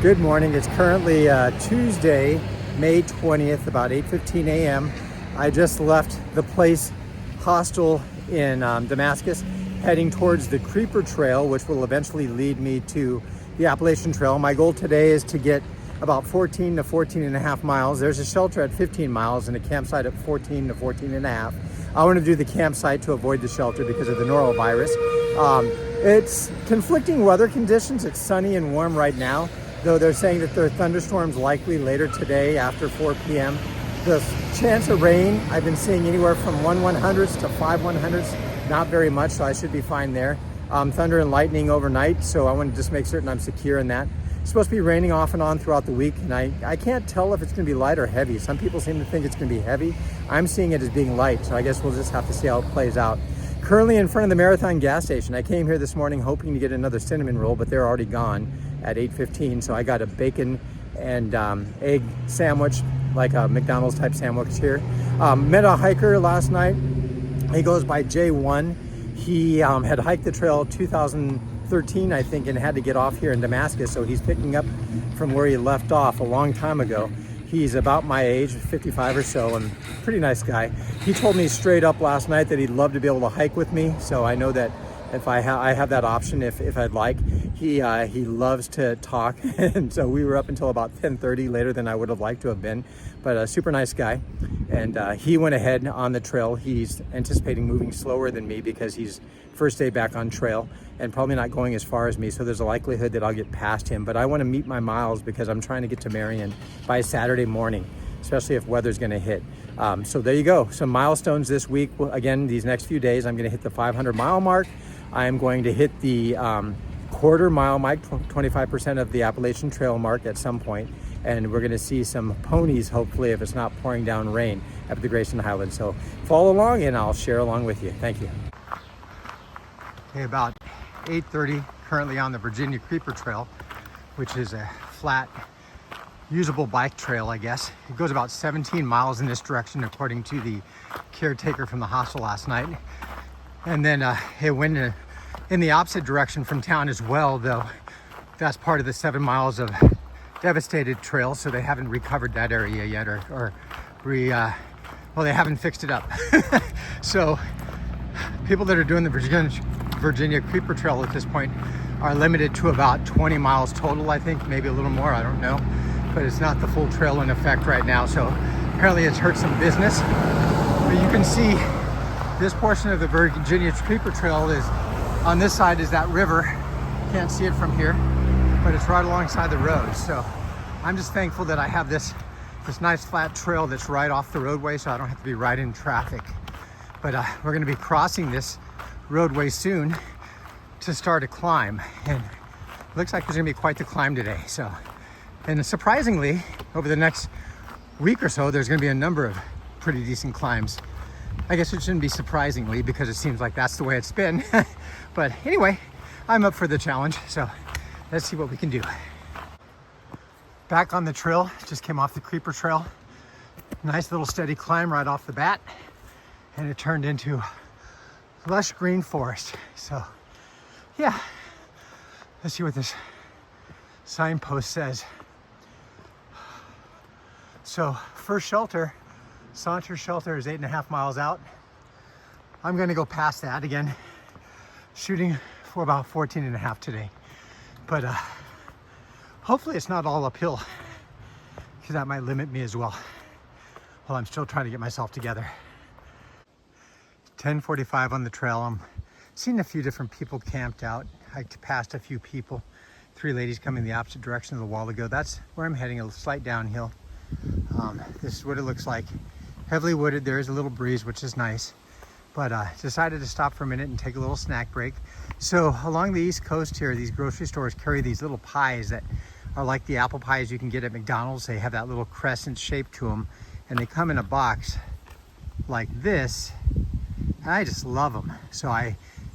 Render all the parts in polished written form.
Good morning. It's currently Tuesday, May 20th, about 8:15 a.m. I just left the place hostel in Damascus, heading towards the Creeper Trail, which will eventually lead me to the Appalachian Trail. My goal today is to get about 14 to 14 and a half miles. There's a shelter at 15 miles and a campsite at 14 to 14 and a half. I want to do the campsite to avoid the shelter because of the norovirus. It's conflicting weather conditions. It's sunny and warm right now, though they're saying that there are thunderstorms likely later today after 4 p.m. The chance of rain, I've been seeing anywhere from 1/100ths to 5/100ths, not very much, so I should be fine there. Thunder and lightning overnight, so I want to just make certain I'm secure in that. It's supposed to be raining off and on throughout the week, and I can't tell if it's going to be light or heavy. Some people seem to think it's going to be heavy. I'm seeing it as being light, so I guess we'll just have to see how it plays out. Currently in front of the Marathon gas station. I came here this morning hoping to get another cinnamon roll, but they're already gone at 8:15, so I got a bacon and egg sandwich, like a McDonald's type sandwich here. Met a hiker last night. He goes by J1. He had hiked the trail 2013, I think, and had to get off here in Damascus, so he's picking up from where he left off a long time ago. He's about my age, 55 or so, and pretty nice guy. He told me straight up last night that he'd love to be able to hike with me, so I know that if I have that option if I'd like. He loves to talk, and so we were up until about 10:30, later than I would have liked to have been, but a super nice guy. And he went ahead on the trail. He's anticipating moving slower than me because he's first day back on trail and probably not going as far as me, so there's a likelihood that I'll get past him. But I want to meet my miles because I'm trying to get to Marion by Saturday morning, especially if weather's going to hit. So there you go, some milestones this week. Again, these next few days I'm going to hit the 500-mile mark. I am going to hit the quarter-mile mark, 25% of the Appalachian Trail mark at some point, and we're going to see some ponies, hopefully, if it's not pouring down rain up the Grayson Highlands. So follow along and I'll share along with you. Thank you. Okay, about 8:30, currently on the Virginia Creeper Trail, which is a flat, usable bike trail, I guess. It goes about 17 miles in this direction, according to the caretaker from the hostel last night. And then it went in the opposite direction from town as well, though that's part of the 7 miles of devastated trail, so they haven't recovered that area yet, or they haven't fixed it up. So people that are doing the Virginia Creeper Trail at this point are limited to about 20 miles total, I think, maybe a little more, I don't know, but it's not the full trail in effect right now, so apparently it's hurt some business. But you can see this portion of the Virginia Creeper Trail is, on this side is that river. Can't see it from here, but it's right alongside the road. So I'm just thankful that I have this nice flat trail that's right off the roadway, so I don't have to be right in traffic. But we're gonna be crossing this roadway soon to start a climb, and it looks like there's gonna be quite the climb today. So, and surprisingly, over the next week or so, there's gonna be a number of pretty decent climbs. I guess it shouldn't be surprisingly because it seems like that's the way it's been. But anyway, I'm up for the challenge, so let's see what we can do. Back on the trail, just came off the Creeper Trail. Nice little steady climb right off the bat, and it turned into lush green forest. So yeah, let's see what this signpost says. So first shelter, Saunter Shelter, is 8.5 miles out. I'm gonna go past that again, shooting for about 14.5 today. But hopefully it's not all uphill, because that might limit me as well while I'm still trying to get myself together. 10:45 on the trail. I'm seeing a few different people camped out. I passed a few people, 3 ladies coming the opposite direction a little while ago. That's where I'm heading, a slight downhill. This is what it looks like. Heavily wooded, there is a little breeze, which is nice. But decided to stop for a minute and take a little snack break. So along the East Coast here, these grocery stores carry these little pies that are like the apple pies you can get at McDonald's. They have that little crescent shape to them, and they come in a box like this. And I just love them. So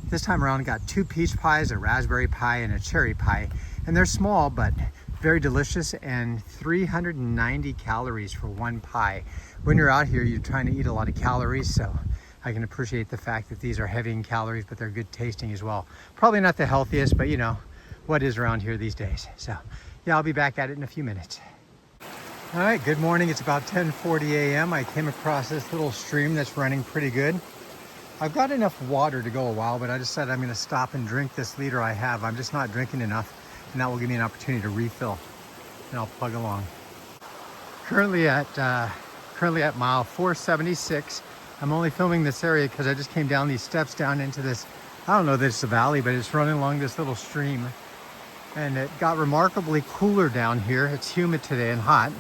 this time around got 2 peach pies, a raspberry pie, and a cherry pie. And they're small, but very delicious, and 390 calories for 1 pie. When you're out here, you're trying to eat a lot of calories, so I can appreciate the fact that these are heavy in calories, but they're good tasting as well. Probably not the healthiest, but you know, what is around here these days. So yeah, I'll be back at it in a few minutes. All right, good morning. It's about 10:40 a.m. I came across this little stream that's running pretty good. I've got enough water to go a while, but I decided I'm gonna stop and drink this liter I have. I'm just not drinking enough, and that will give me an opportunity to refill, and I'll plug along. Currently at mile 476. I'm only filming this area because I just came down these steps down into this, I don't know that it's a valley, but it's running along this little stream. And it got remarkably cooler down here. It's humid today and hot,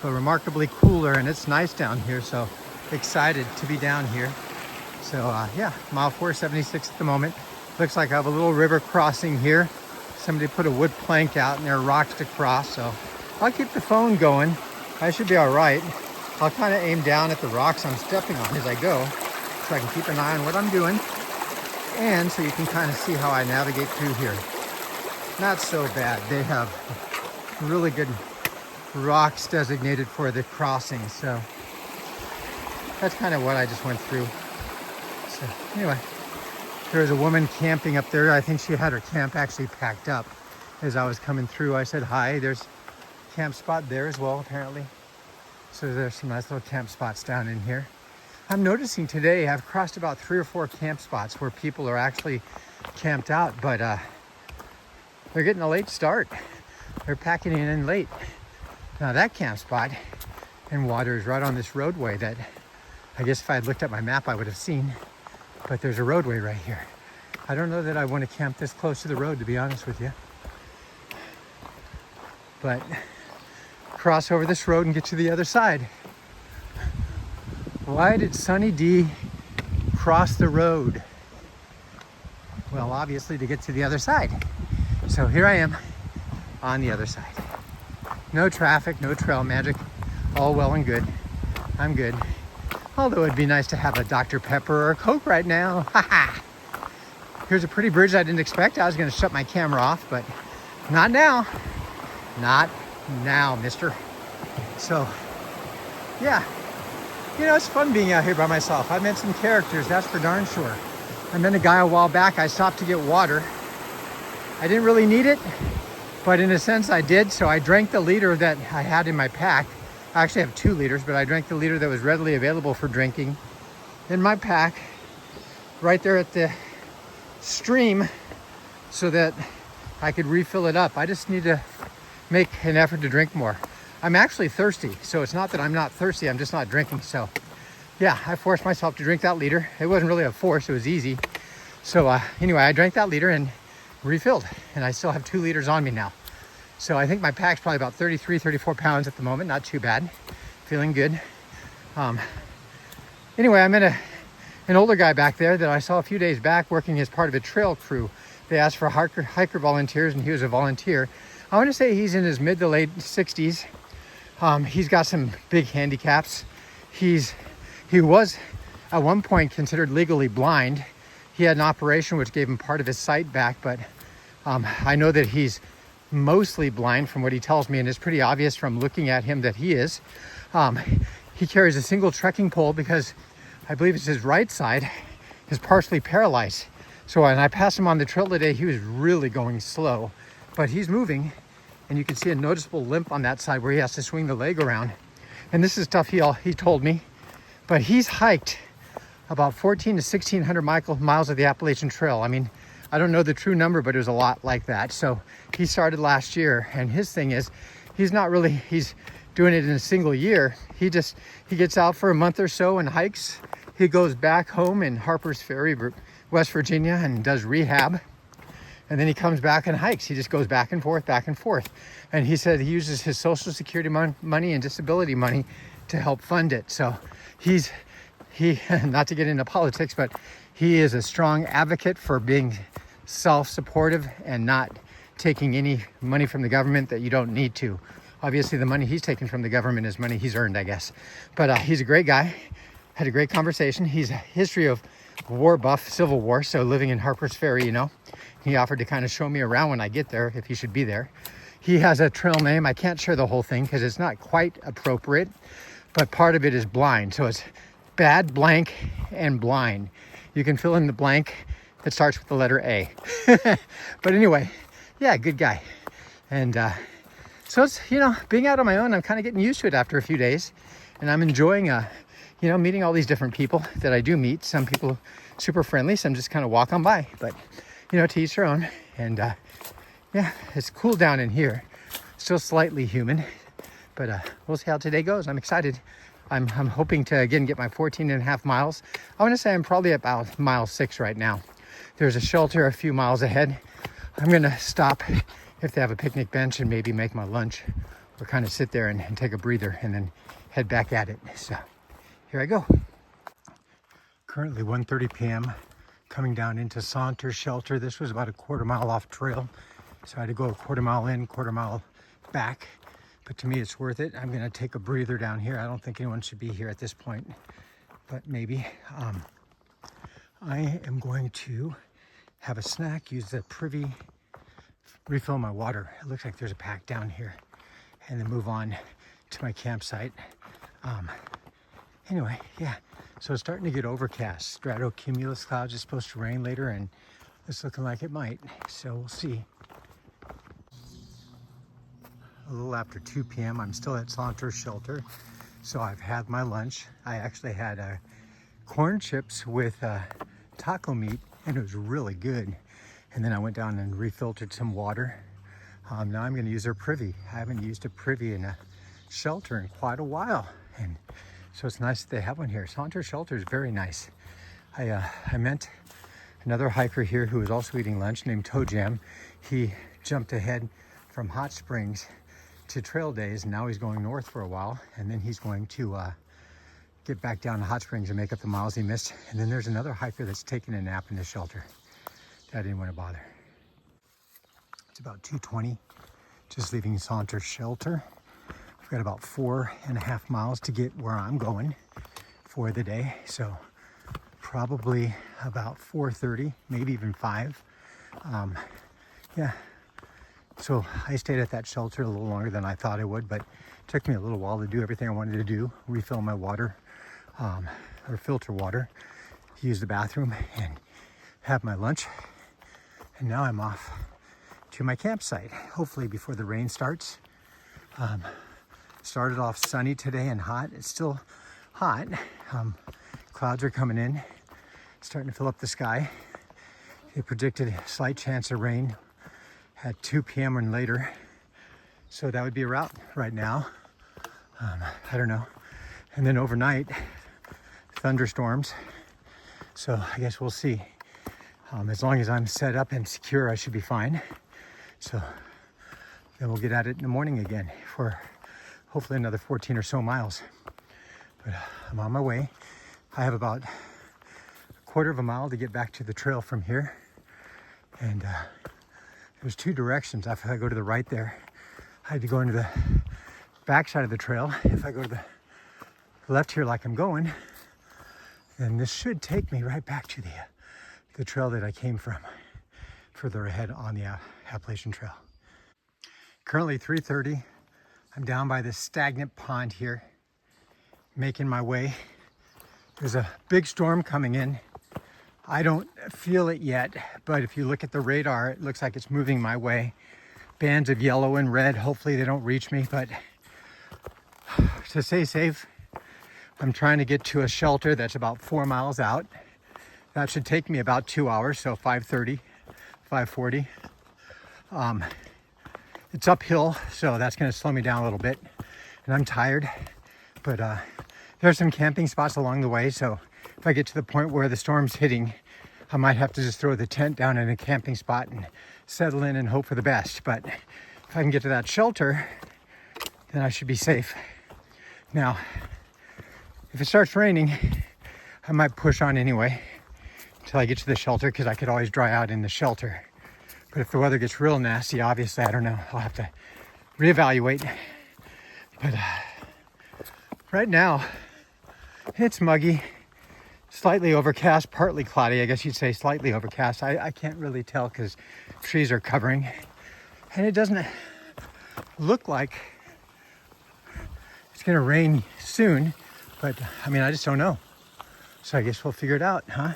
but remarkably cooler, and it's nice down here. So excited to be down here. So yeah, mile 476 at the moment. Looks like I have a little river crossing here. Somebody put a wood plank out and there are rocks to cross. So I'll keep the phone going. I should be all right. I'll kind of aim down at the rocks I'm stepping on as I go, so I can keep an eye on what I'm doing, and so you can kind of see how I navigate through here. Not so bad. They have really good rocks designated for the crossing, so that's kind of what I just went through. So anyway, there was a woman camping up there. I think she had her camp actually packed up. As I was coming through, I said hi. There's a camp spot there as well, apparently. So there's some nice little camp spots down in here. I'm noticing today I've crossed about 3 or 4 camp spots where people are actually camped out, but they're getting a late start. They're packing in late. Now that camp spot and water is right on this roadway that I guess if I had looked at my map I would have seen, but there's a roadway right here. I don't know that I want to camp this close to the road, to be honest with you. But cross over this road and get to the other side. Why did Sunny D cross the road? Well, obviously to get to the other side. So here I am on the other side. No traffic, no trail magic, all well and good. I'm good. Although it'd be nice to have a Dr. Pepper or a Coke right now. Haha. Here's a pretty bridge I didn't expect. I was gonna shut my camera off, but not now. Not now, mister. So, yeah. You know, it's fun being out here by myself. I met some characters, that's for darn sure. I met a guy a while back. I stopped to get water. I didn't really need it, but in a sense I did. So I drank the liter that I had in my pack. I actually have 2 liters, but I drank the liter that was readily available for drinking in my pack right there at the stream so that I could refill it up. I just need to make an effort to drink more. I'm actually thirsty, so it's not that I'm not thirsty, I'm just not drinking. So yeah, I forced myself to drink that liter. It wasn't really a force, it was easy. So anyway, I drank that liter and refilled, and I still have 2 liters on me now. So I think my pack's probably about 33, 34 pounds at the moment. Not too bad, feeling good. Anyway, I met an older guy back there that I saw a few days back working as part of a trail crew. They asked for hiker volunteers, and he was a volunteer. I want to say he's in his mid to late 60s. He's got some big handicaps. He was at one point considered legally blind. He had an operation which gave him part of his sight back, but I know that he's mostly blind from what he tells me, and it's pretty obvious from looking at him that he is. He carries a single trekking pole because I believe it's his right side is partially paralyzed. So when I passed him on the trail today, he was really going slow, but he's moving, and you can see a noticeable limp on that side where he has to swing the leg around. And this is stuff he told me, but he's hiked about 1,400 to 1,600 miles of the Appalachian Trail. I mean, I don't know the true number, but it was a lot like that. So he started last year, and his thing is, he's doing it in a single year. He gets out for a month or so and hikes. He goes back home in Harper's Ferry, West Virginia, and does rehab. And then he comes back and hikes. He just goes back and forth, back and forth. And he said he uses his Social Security money and disability money to help fund it. So he, not to get into politics, but he is a strong advocate for being self-supportive and not taking any money from the government that you don't need to. Obviously, the money he's taken from the government is money he's earned, I guess. But he's a great guy. Had a great conversation. He's a history of war buff, Civil War, so living in Harper's Ferry, you know. He offered to kind of show me around when I get there, if he should be there. He has a trail name. I can't share the whole thing because it's not quite appropriate, but part of it is blind. So it's bad, blank, and blind. You can fill in the blank that starts with the letter A. But anyway, yeah, good guy. And So it's, being out on my own, I'm kind of getting used to it after a few days, and I'm enjoying, meeting all these different people that I do meet. Some people super friendly, some just kind of walk on by, but, to each their own. And yeah, it's cool down in here. Still slightly humid, but we'll see how today goes. I'm excited. I'm hoping to, again, get my 14 and a half miles. I want to say I'm probably about mile 6 right now. There's a shelter a few miles ahead. I'm going to stop if they have a picnic bench and maybe make my lunch, or kind of sit there and take a breather and then head back at it. So here I go. Currently 1:30 p.m. coming down into Saunter Shelter. This was about a quarter mile off trail, so I had to go a quarter mile in, quarter mile back. But to me, it's worth it. I'm gonna take a breather down here. I don't think anyone should be here at this point, but maybe. I am going to have a snack, use the privy, refill my water. It looks like there's a pack down here, and then move on to my campsite. Anyway, yeah, so it's starting to get overcast. Stratocumulus clouds is supposed to rain later, and it's looking like it might, so we'll see. A little after 2 p.m. I'm still at Saunter Shelter, so I've had my lunch. I actually had corn chips with taco meat, and it was really good. And then I went down and refiltered some water. Now I'm going to use their privy. I haven't used a privy in a shelter in quite a while, and so it's nice that they have one here. Saunter Shelter is very nice. I met another hiker here who was also eating lunch, named Toe Jam. He jumped ahead from Hot Springs to Trail Days, and now he's going north for a while, and then he's going to get back down to Hot Springs and make up the miles he missed. And then there's another hiker that's taking a nap in the shelter. I didn't want to bother. It's about 2:20, just leaving Saunter Shelter. I've got about 4.5 miles to get where I'm going for the day, so probably about 4:30, maybe even 5. Yeah. So I stayed at that shelter a little longer than I thought I would, but it took me a little while to do everything I wanted to do, refill my water, or filter water, use the bathroom, and have my lunch. And now I'm off to my campsite, hopefully before the rain starts. Started off sunny today and hot. It's still hot. Clouds are coming in, starting to fill up the sky. They predicted a slight chance of rain at 2 p.m. and later, so that would be a route right now. I don't know. And then overnight, thunderstorms. So I guess we'll see. As long as I'm set up and secure, I should be fine. So then we'll get at it in the morning again for hopefully another 14 or so miles. But I'm on my way. I have about a quarter of a mile to get back to the trail from here. And there's 2 directions. If I go to the right there, I had to go into the back side of the trail. If I go to the left here like I'm going, then this should take me right back to the trail that I came from, further ahead on the Appalachian Trail. Currently 3:30. I'm down by this stagnant pond here, making my way. There's a big storm coming in. I don't feel it yet, but if you look at the radar, it looks like it's moving my way. Bands of yellow and red. Hopefully they don't reach me, but to stay safe, I'm trying to get to a shelter that's about 4 miles out. That should take me about 2 hours, so 5:30, 5:40. It's uphill, so that's going to slow me down a little bit, and I'm tired, but there's some camping spots along the way, so if I get to the point where the storm's hitting, I might have to just throw the tent down in a camping spot and settle in and hope for the best. But if I can get to that shelter, then I should be safe. Now, if it starts raining, I might push on anyway until I get to the shelter, because I could always dry out in the shelter. But if the weather gets real nasty, obviously, I don't know, I'll have to reevaluate. But right now, it's muggy, slightly overcast, partly cloudy. I guess you'd say slightly overcast. I can't really tell because trees are covering. And it doesn't look like it's gonna rain soon, but I mean, I just don't know. So I guess we'll figure it out, huh?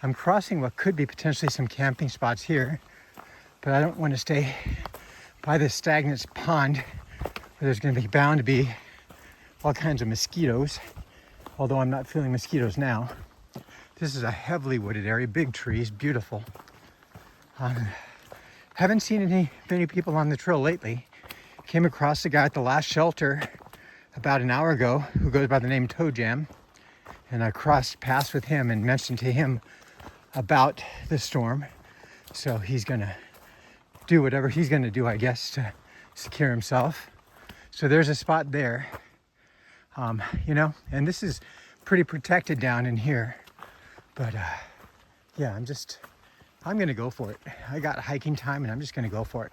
I'm crossing what could be potentially some camping spots here, but I don't want to stay by this stagnant pond where there's going to be bound to be all kinds of mosquitoes, although I'm not feeling mosquitoes now. This is a heavily wooded area, big trees, beautiful. Haven't seen many people on the trail lately. Came across the guy at the last shelter about an hour ago who goes by the name Toe Jam, and I crossed paths with him and mentioned to him about the storm. So he's gonna do whatever he's gonna do, I guess, to secure himself. So there's a spot there, you know, and this is pretty protected down in here. But yeah, I'm gonna go for it. I got hiking time and I'm just gonna go for it.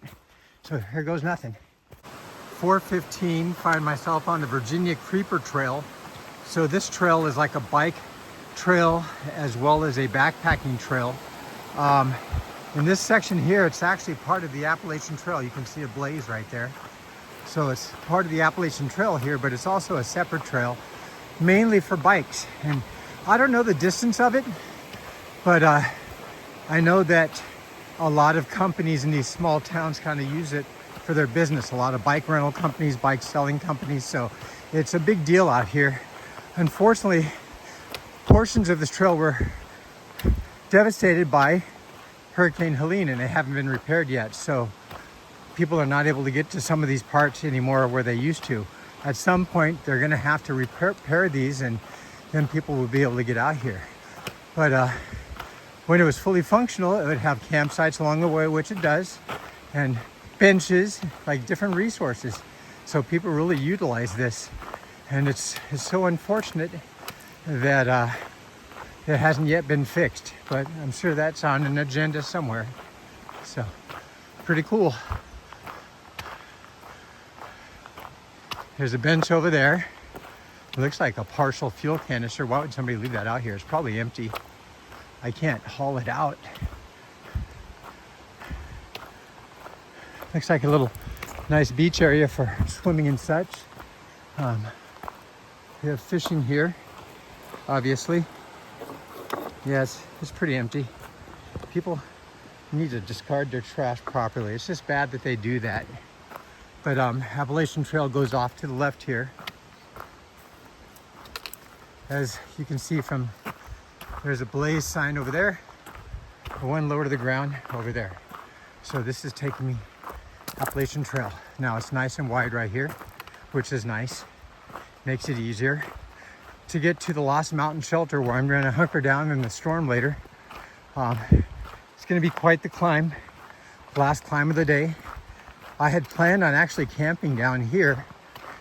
So here goes nothing. 4:15, find myself on the Virginia Creeper Trail. So this trail is like a bike trail as well as a backpacking trail. In this section here, it's actually part of the Appalachian Trail. You can see a blaze right there. So it's part of the Appalachian Trail here, but it's also a separate trail, mainly for bikes. And I don't know the distance of it, but I know that a lot of companies in these small towns kind of use it for their business. A lot of bike rental companies, bike selling companies. So it's a big deal out here. Unfortunately, portions of this trail were devastated by Hurricane Helene and they haven't been repaired yet. So people are not able to get to some of these parts anymore where they used to. At some point, they're gonna have to repair these and then people will be able to get out here. But when it was fully functional, it would have campsites along the way, which it does, and benches, like different resources. So people really utilize this. And it's so unfortunate that it hasn't yet been fixed, but I'm sure that's on an agenda somewhere. So pretty cool. There's a bench over there. It looks like a partial fuel canister. Why would somebody leave that out here? It's probably empty. I can't haul it out. Looks like a little nice beach area for swimming and such. We have fishing here, obviously. Yes, it's pretty empty. People need to discard their trash properly. It's just bad that they do that. But Appalachian Trail goes off to the left here. As you can see from, there's a blaze sign over there, one lower to the ground over there. So this is taking me Appalachian Trail. Now it's nice and wide right here, which is nice. Makes it easier to get to the Lost Mountain Shelter where I'm going to hunker down in the storm later. It's going to be quite the climb, last climb of the day. I had planned on actually camping down here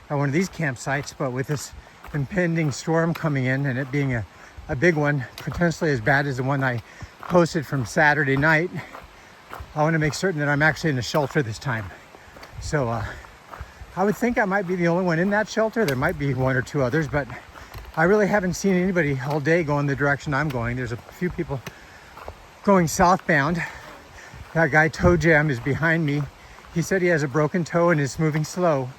at one of these campsites, but with this impending storm coming in and it being a big one, potentially as bad as the one I posted from Saturday night, I want to make certain that I'm actually in the shelter this time. So I would think I might be the only one in that shelter. There might be one or two others, but I really haven't seen anybody all day going the direction I'm going. There's a few people going southbound. That guy Toe Jam is behind me. He said he has a broken toe and is moving slow.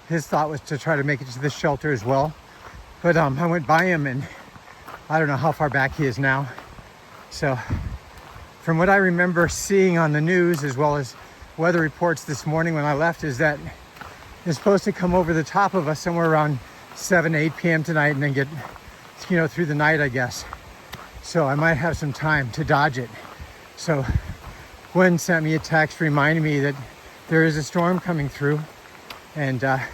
His thought was to try to make it to the shelter as well. But I went by him and I don't know how far back he is now. So from what I remember seeing on the news as well as weather reports this morning when I left, is that it's supposed to come over the top of us somewhere around 7, 8 p.m. tonight and then get, you know, through the night, I guess. So I might have some time to dodge it. So Gwen sent me a text reminding me that there is a storm coming through. And I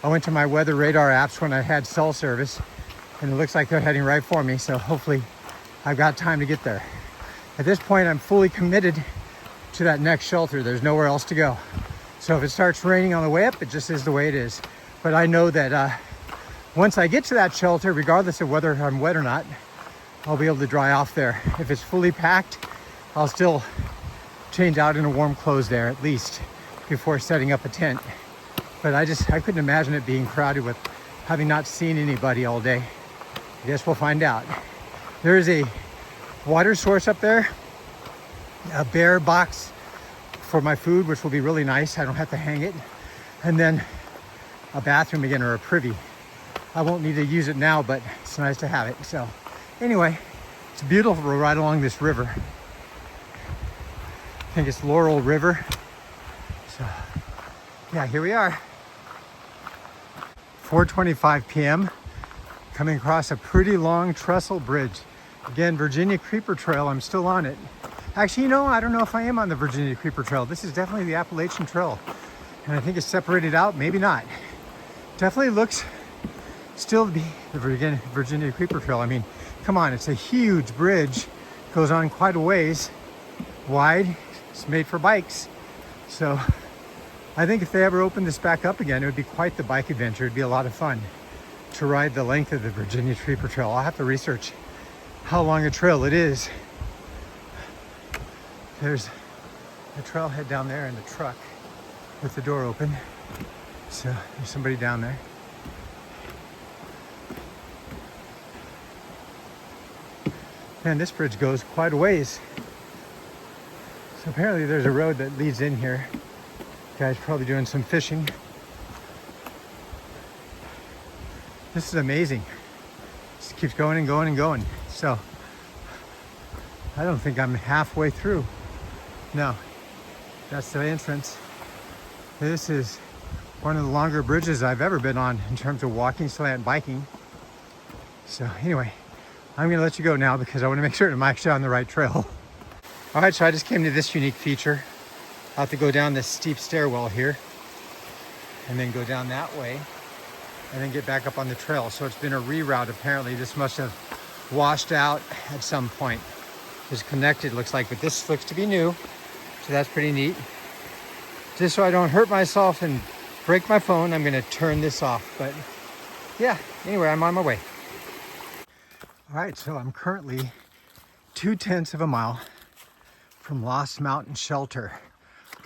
went to my weather radar apps when I had cell service and it looks like they're heading right for me. So hopefully I've got time to get there. At this point, I'm fully committed to that next shelter. There's nowhere else to go. So if it starts raining on the way up, it just is the way it is. But I know that once I get to that shelter, regardless of whether I'm wet or not, I'll be able to dry off there. If it's fully packed, I'll still change out into warm clothes there at least before setting up a tent. But I couldn't imagine it being crowded with having not seen anybody all day. I guess we'll find out. There is a water source up there, a bear box for my food, which will be really nice. I don't have to hang it. And then a bathroom again, or a privy. I won't need to use it now, but it's nice to have it. So anyway, it's beautiful right along this river. I think it's Laurel River. So Yeah, here we are. 4:25 p.m. coming across a pretty long trestle bridge. Again, Virginia Creeper Trail, I'm still on it. Actually, you know, I don't know if I am on the Virginia Creeper Trail. This is definitely the Appalachian Trail. And I think it's separated out, maybe not. Definitely looks still to be the Virginia Creeper Trail. I mean, come on, it's a huge bridge. Goes on quite a ways, wide. It's made for bikes. So I think if they ever open this back up again, it would be quite the bike adventure. It'd be a lot of fun to ride the length of the Virginia Creeper Trail. I'll have to research how long a trail it is. There's a trailhead down there and a truck with the door open. So there's somebody down there. Man, this bridge goes quite a ways. So apparently there's a road that leads in here. Guy's probably doing some fishing. This is amazing. Just keeps going and going and going. So I don't think I'm halfway through. No, that's the entrance. This is one of the longer bridges I've ever been on in terms of walking, slant, biking. So anyway, I'm gonna let you go now because I wanna make sure I'm actually on the right trail. All right, so I just came to this unique feature. I'll have to go down this steep stairwell here and then go down that way and then get back up on the trail. So it's been a reroute apparently. This must have washed out at some point. It's connected, looks like, but this looks to be new. So that's pretty neat. Just so I don't hurt myself and break my phone, I'm gonna turn this off. But yeah, anyway, I'm on my way. All right, so I'm currently 2/10 of a mile from Lost Mountain Shelter.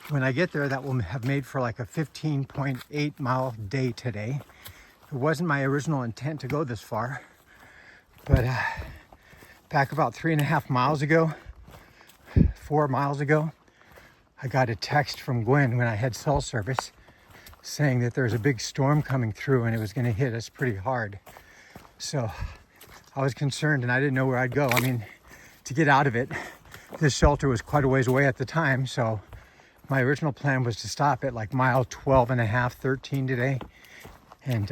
When I get there, that will have made for like a 15.8 mile day today. It wasn't my original intent to go this far, but back about 3.5 miles ago, 4 miles ago, I got a text from Gwen when I had cell service saying that there was a big storm coming through and it was gonna hit us pretty hard. So I was concerned and I didn't know where I'd go. I mean, to get out of it, this shelter was quite a ways away at the time. So my original plan was to stop at like mile 12 and a half, 13 today. And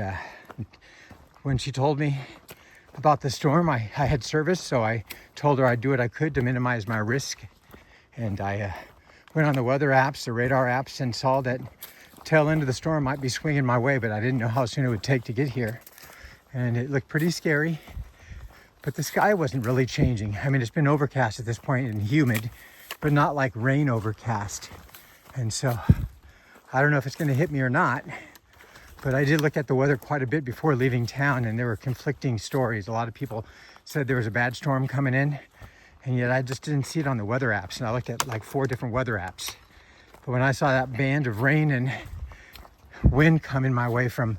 when she told me about the storm, I had service. So I told her I'd do what I could to minimize my risk. And I went on the weather apps, the radar apps, and saw that tail end of the storm might be swinging my way, but I didn't know how soon it would take to get here. And it looked pretty scary. But the sky wasn't really changing. I mean, it's been overcast at this point and humid, but not like rain overcast. And so I don't know if it's going to hit me or not, but I did look at the weather quite a bit before leaving town and there were conflicting stories. A lot of people said there was a bad storm coming in, and yet I just didn't see it on the weather apps. And I looked at like 4 different weather apps. But when I saw that band of rain and wind coming my way from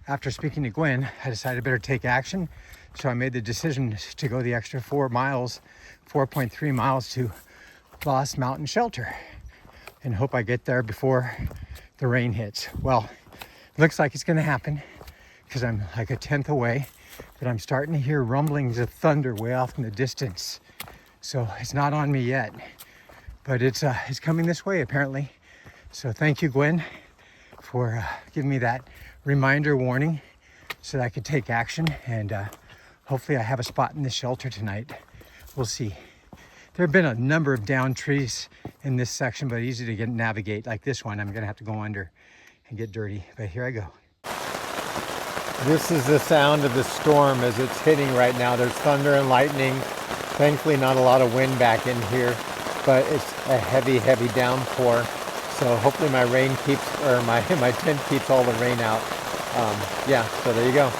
after speaking to Gwen, I decided I better take action. So I made the decision to go the extra 4 miles, 4.3 miles to Lost Mountain Shelter and hope I get there before the rain hits. Well, looks like it's gonna happen because I'm like 1/10 away, but I'm starting to hear rumblings of thunder way off in the distance. So it's not on me yet, but it's coming this way apparently. So thank you, Gwen, for giving me that reminder warning so that I could take action, and hopefully I have a spot in this shelter tonight. We'll see. There have been a number of downed trees in this section, but easy to navigate. Like this one, I'm gonna have to go under and get dirty, but here I go. This is the sound of the storm as it's hitting right now. There's thunder and lightning. Thankfully not a lot of wind back in here, but it's a heavy, heavy downpour. So hopefully my rain keeps, or my tent keeps all the rain out. Yeah, so there you go.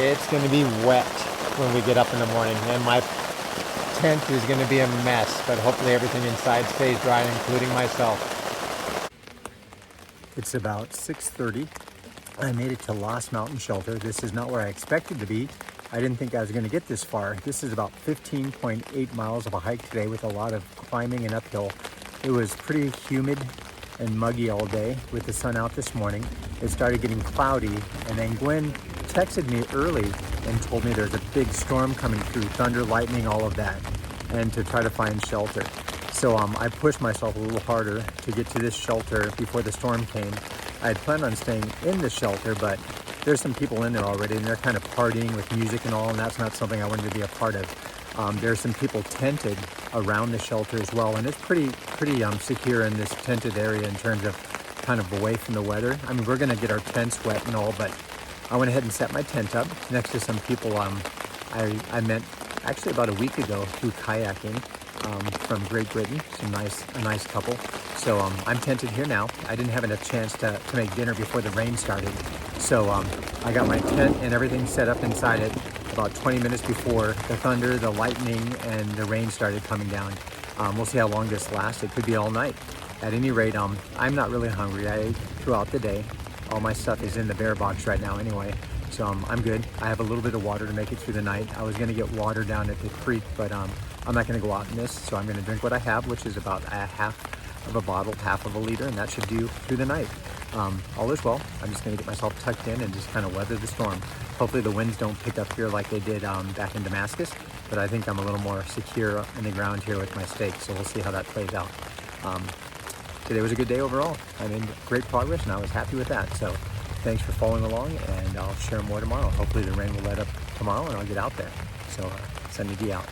It's going to be wet when we get up in the morning, and my tent is going to be a mess, but hopefully everything inside stays dry, including myself. It's about 6:30. I made it to Lost Mountain Shelter. This is not where I expected to be. I didn't think I was going to get this far. This is about 15.8 miles of a hike today with a lot of climbing and uphill. It was pretty humid and muggy all day with the sun out this morning. It started getting cloudy, and then Gwen texted me early and told me there's a big storm coming through, thunder, lightning, all of that, and to try to find shelter. So I pushed myself a little harder to get to this shelter before the storm came. I had planned on staying in the shelter, but there's some people in there already, and they're kind of partying with music and all, and that's not something I wanted to be a part of. There's some people tented around the shelter as well, and it's pretty secure in this tented area in terms of kind of away from the weather. I mean, we're gonna get our tents wet and all, but I went ahead and set my tent up next to some people I met actually about a week ago through kayaking from Great Britain. A nice couple. So I'm tented here now. I didn't have enough chance to make dinner before the rain started. So I got my tent and everything set up inside it about 20 minutes before the thunder, the lightning, and the rain started coming down. We'll see how long this lasts. It could be all night. At any rate, I'm not really hungry. I ate throughout the day. All my stuff is in the bear box right now anyway. So I'm good. I have a little bit of water to make it through the night. I was gonna get water down at the creek, but I'm not gonna go out in this. So I'm gonna drink what I have, which is about a half of a bottle, half of a liter, and that should do through the night. All is well. I'm just gonna get myself tucked in and just kind of weather the storm. Hopefully the winds don't pick up here like they did back in Damascus, but I think I'm a little more secure in the ground here with my stake, so we'll see how that plays out. Today was a good day overall. I made great progress and I was happy with that. So thanks for following along, and I'll share more tomorrow. Hopefully the rain will let up tomorrow and I'll get out there. So Sunny D out.